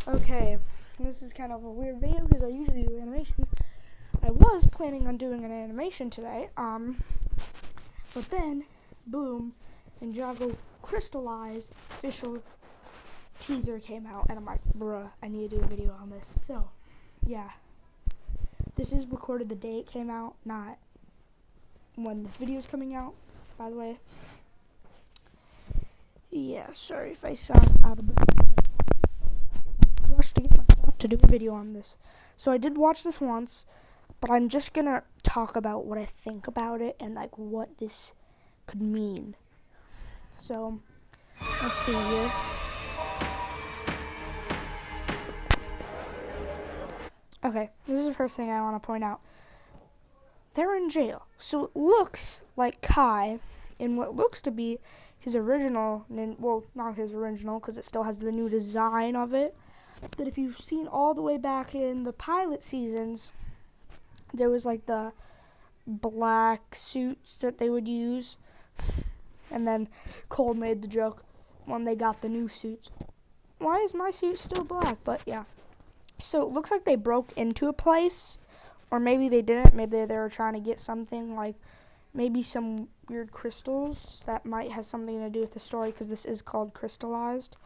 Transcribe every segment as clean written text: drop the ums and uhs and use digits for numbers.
Okay, this is kind of a weird video because I usually do animations. I was planning on doing an animation today, but then, boom, Ninjago Crystallized official teaser came out, and I'm like, bruh, I need to do a video on this. So, yeah, this is recorded the day it came out, not when this video is coming out, by the way. Yeah, sorry if I sound out of breath. I rushed to get my stuff to do a video on this. So I did watch this once, but I'm just gonna talk about what I think about it and like what this could mean. So let's see here. Okay, this is the first thing I want to point out. They're in jail, so it looks like Kai, in what looks to be his original, well, not his original, because it still has the new design of it. But if you've seen all the way back in the pilot seasons, there was like the black suits that they would use. And then Cole made the joke when they got the new suits. Why is my suit still black? But yeah. So it looks like they broke into a place. Or maybe they didn't. Maybe they were trying to get something like maybe some weird crystals that might have something to do with the story, because this is called Crystallized.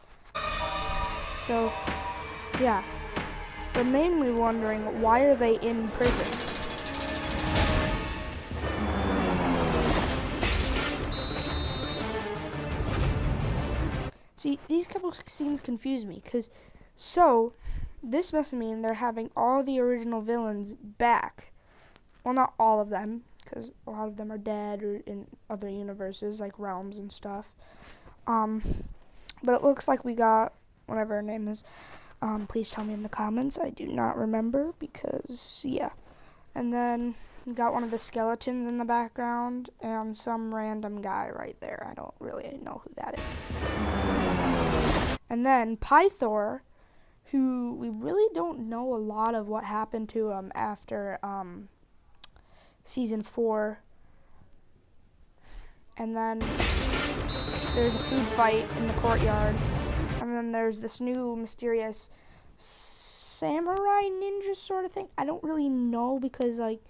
So, yeah. They're mainly wondering, why are they in prison? See, these couple of scenes confuse me, because this must mean they're having all the original villains back. Well, not all of them, because a lot of them are dead or in other universes, like realms and stuff. But it looks like we got, whatever her name is, please tell me in the comments. I do not remember, because, yeah. And then we got one of the skeletons in the background, and some random guy right there. I don't really know who that is. And then Pythor, who we really don't know a lot of what happened to him after season 4. And then there's a food fight in the courtyard. And then there's this new mysterious samurai ninja sort of thing. I don't really know, because like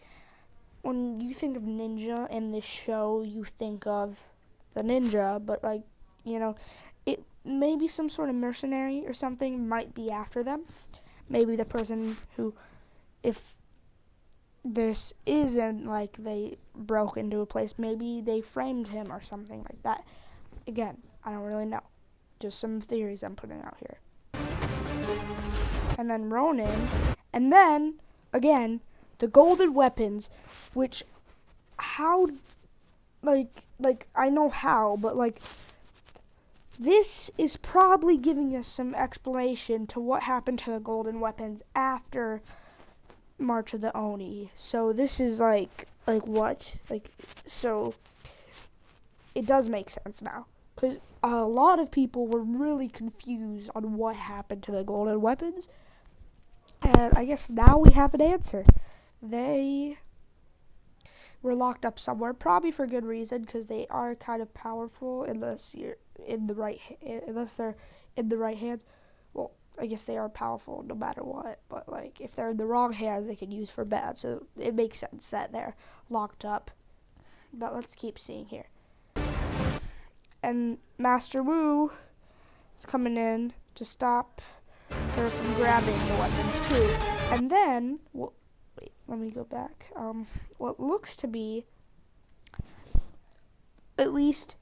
when you think of ninja in this show, you think of the ninja, but like, you know, it maybe some sort of mercenary or something might be after them. Maybe the person who, if this isn't like they broke into a place, maybe they framed him or something like that. Again, I don't really know. Just some theories I'm putting out here. And then Ronin, and then again the golden weapons, which how, like I know how, but like this is probably giving us some explanation to what happened to the golden weapons after March of the Oni. So this is like what? So it does make sense now, because a lot of people were really confused on what happened to the golden weapons. And I guess now we have an answer. They were locked up somewhere, probably for good reason, because they are kind of powerful unless you're unless they're in the right hands. Well, I guess they are powerful no matter what, but like if they're in the wrong hands, they could use for bad. So it makes sense that they're locked up. But let's keep seeing here. And Master Wu is coming in to stop her from grabbing the weapons too. And then, well, wait, let me go back. What looks to be, at least,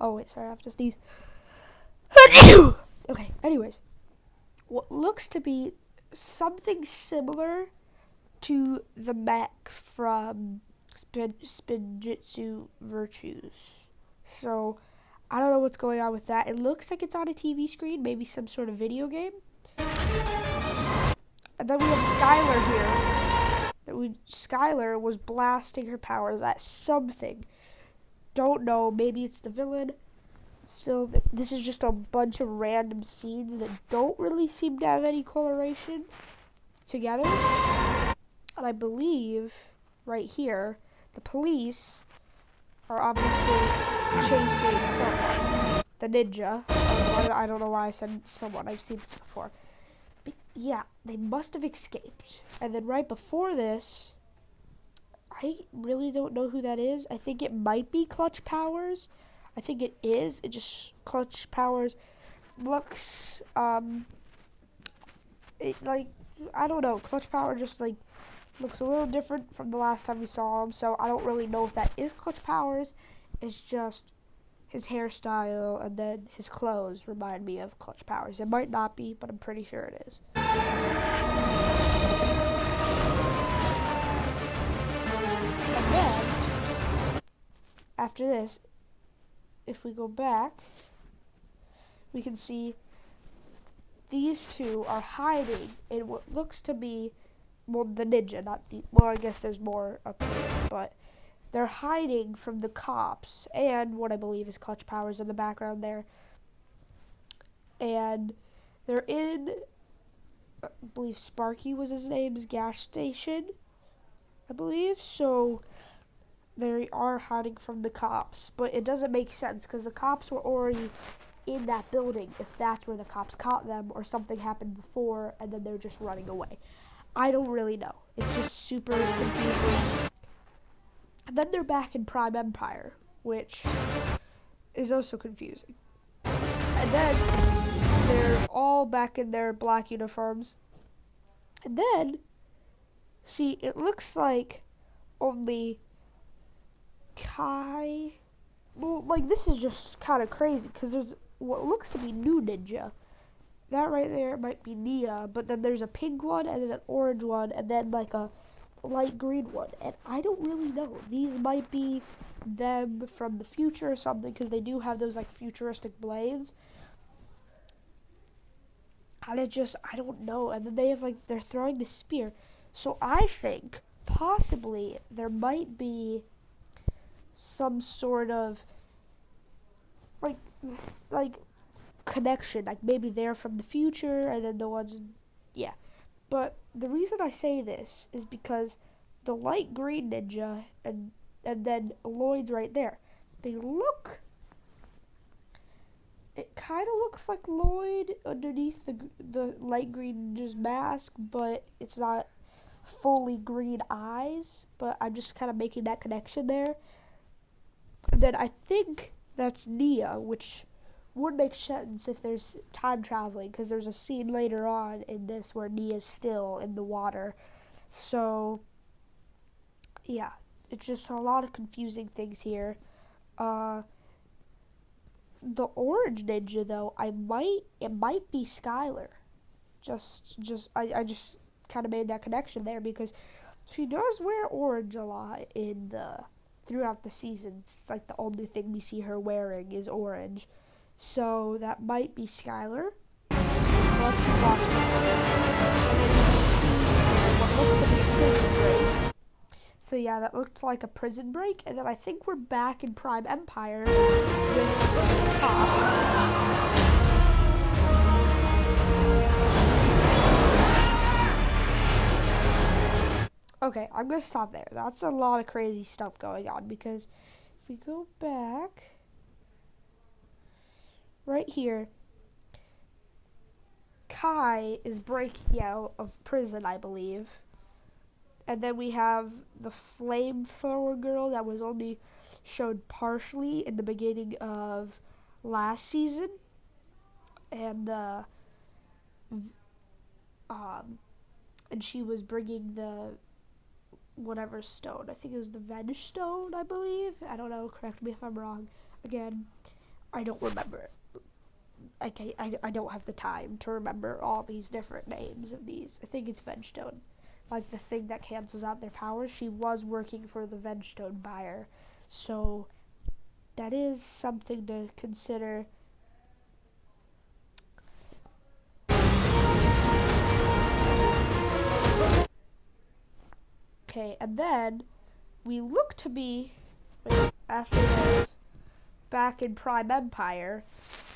oh wait, sorry, I have to sneeze. Okay, anyways, what looks to be something similar to the mech from Spinjitzu Virtues. So I don't know what's going on with that. It looks like it's on a TV screen, maybe some sort of video game. And then we have Skylar here. Skylar was blasting her powers at something. Don't know, maybe it's the villain. Still, this is just a bunch of random scenes that don't really seem to have any correlation together. And I believe, right here, the police are obviously chasing someone. The ninja. I don't know why I said someone. I've seen this before. yeah, they must have escaped. And then right before this, I really don't know who that is. I think it might be Clutch Powers. I think it is. It just Clutch Powers looks it like I don't know. Clutch Power just like looks a little different from the last time we saw him. So I don't really know if that is Clutch Powers. It's just his hairstyle and then his clothes remind me of Clutch Powers. It might not be, but I'm pretty sure it is. And then, after this, if we go back, we can see these two are hiding in what looks to be, well, the ninja, not the, well, I guess there's more up here, but they're hiding from the cops and what I believe is Clutch Powers in the background there. And they're in, I believe Sparky was his name's gas station, I believe. So they are hiding from the cops, but it doesn't make sense because the cops were already in that building if that's where the cops caught them or something happened before and then they're just running away. I don't really know. It's just super confusing. And then they're back in Prime Empire, which is also confusing. And then they're all back in their black uniforms. And then, see, it looks like only Kai. Well, like, this is just kind of crazy because there's what looks to be new ninja. That right there might be Nia, but then there's a pink one and then an orange one and then like a light green one. And I don't really know. These might be them from the future or something because they do have those like futuristic blades. And it just, I don't know. And then they have like, they're throwing the spear. So I think possibly there might be some sort of like connection, like maybe they're from the future and then the ones, yeah. But the reason I say this is because the light green ninja and then Lloyd's right there, they look, it kind of looks like Lloyd underneath the light green ninja's mask, but it's not fully green eyes, but I'm just kind of making that connection there. And then I think that's Nia, which would make sense if there's time traveling, because there's a scene later on in this where Nia's still in the water. So, yeah, it's just a lot of confusing things here. The orange ninja, though, it might be Skylar. I just kind of made that connection there because she does wear orange a lot throughout the season. It's like the only thing we see her wearing is orange. So that might be Skylar. Let's keep watching. And then you can see what looks to be a prison break. So yeah, that looked like a prison break. And then I think we're back in Prime Empire with the cops. Okay, I'm going to stop there. That's a lot of crazy stuff going on because if we go back right here, Kai is breaking out of prison, I believe. And then we have the flamethrower girl that was only showed partially in the beginning of last season. And and she was bringing the whatever stone. I think it was the Venge stone, I believe. I don't know. Correct me if I'm wrong. Again, I don't remember it. Okay, I don't have the time to remember all these different names of these. I think it's Vengestone. Like the thing that cancels out their powers. She was working for the Vengestone buyer. So that is something to consider. Okay, and then we look to be, after this, back in Prime Empire.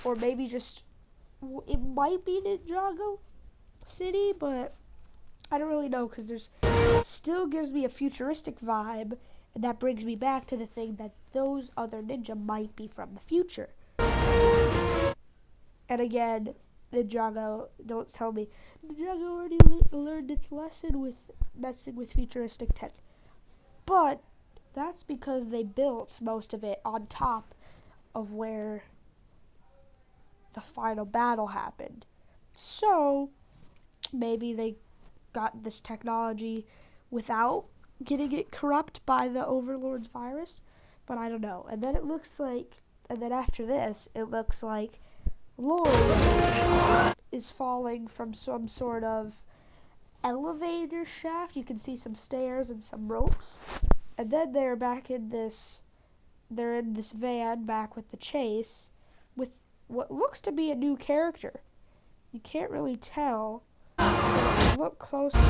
Or maybe just, it might be Ninjago City, but I don't really know because there's still gives me a futuristic vibe, and that brings me back to the thing that those other ninja might be from the future. And again, Ninjago, don't tell me. Ninjago already learned its lesson with messing with futuristic tech. But that's because they built most of it on top of where the final battle happened. So maybe they got this technology without getting it corrupt by the Overlord's virus, but I don't know. And then after this, it looks like Lord is falling from some sort of elevator shaft. You can see some stairs and some ropes. And then they're in this van back with the chase with what looks to be a new character. You can't really tell, but if you look closely,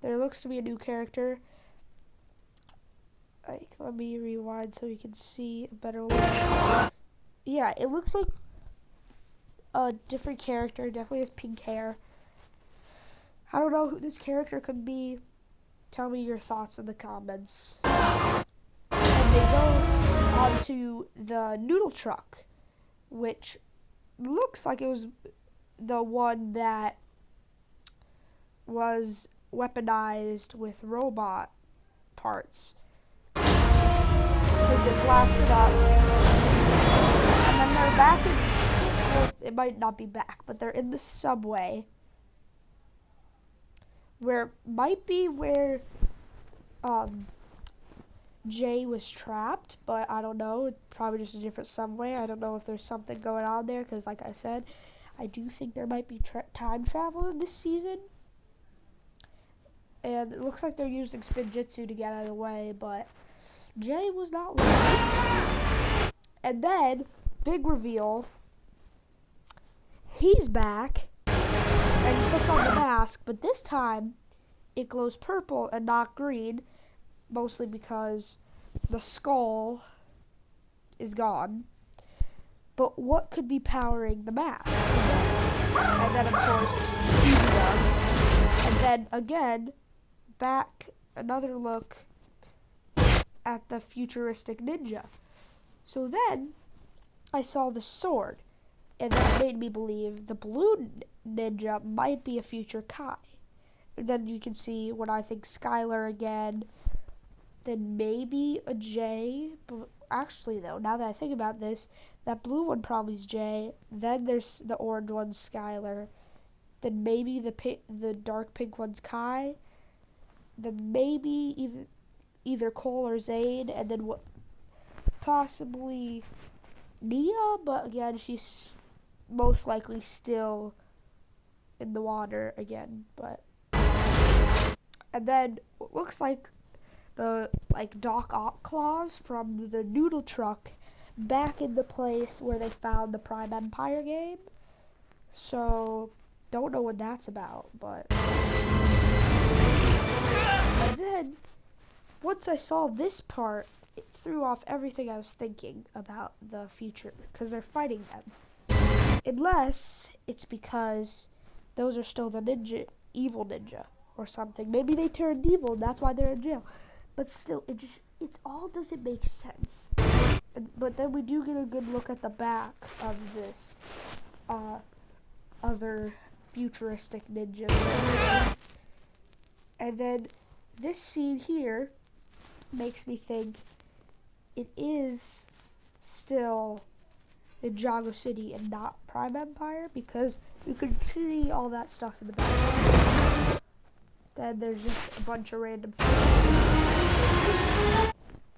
there looks to be a new character. Like, let me rewind so you can see a better look. Yeah, it looks like a different character. Definitely has pink hair. I don't know who this character could be. Tell me your thoughts in the comments. And they go onto the noodle truck, which looks like it was the one that was weaponized with robot parts. Because it blasted up. And then they're back in, well, it might not be back, but they're in the subway. Where Jay was trapped, but I don't know. It's probably just a different subway. I don't know if there's something going on there, because like I said, I do think there might be time travel in this season. And it looks like they're using Spinjitzu to get out of the way, but Jay was not leaving. And then, big reveal, he's back, and he puts on the mask, but this time, it glows purple and not green, mostly because the skull is gone. But what could be powering the mask? And then, of course, and then again, back another look at the futuristic ninja. So then I saw the sword, and that made me believe the blue ninja might be a future Kai. And then you can see when I think Skylar again, then maybe a J. But actually, though, now that I think about this, that blue one probably is J. Then there's the orange one, Skylar. Then maybe the dark pink one's Kai. Then maybe either Cole or Zane, and then possibly Nia. But again, she's most likely still in the water again. But and then what looks like the Doc Ock claws from the noodle truck back in the place where they found the Prime Empire game. So don't know what that's about, but and then once I saw this part, it threw off everything I was thinking about the future, because they're fighting them. Unless it's because those are still the evil ninja or something. Maybe they turned evil and that's why they're in jail. But still, it all doesn't make sense. But then we do get a good look at the back of this other futuristic ninja. And then this scene here makes me think it is still Ninjago City and not Prime Empire, because you can see all that stuff in the back. Then there's just a bunch of random things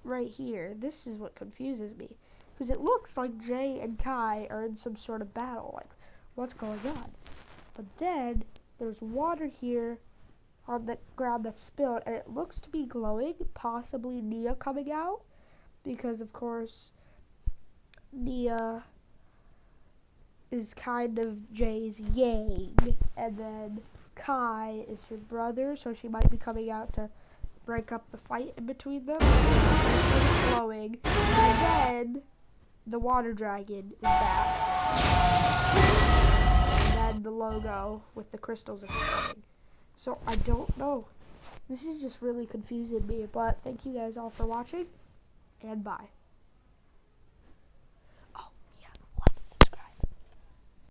right here. This is what confuses me, because it looks like Jay and Kai are in some sort of battle. Like, what's going on? But then there's water here on the ground that's spilled, and it looks to be glowing, possibly Nia coming out, because of course Nia is kind of Jay's yang, and then Kai is her brother, so she might be coming out to break up the fight in between them. It's glowing, and then the water dragon is back, and then the logo with the crystals is coming. So I don't know. This is just really confusing me, but thank you guys all for watching, and bye.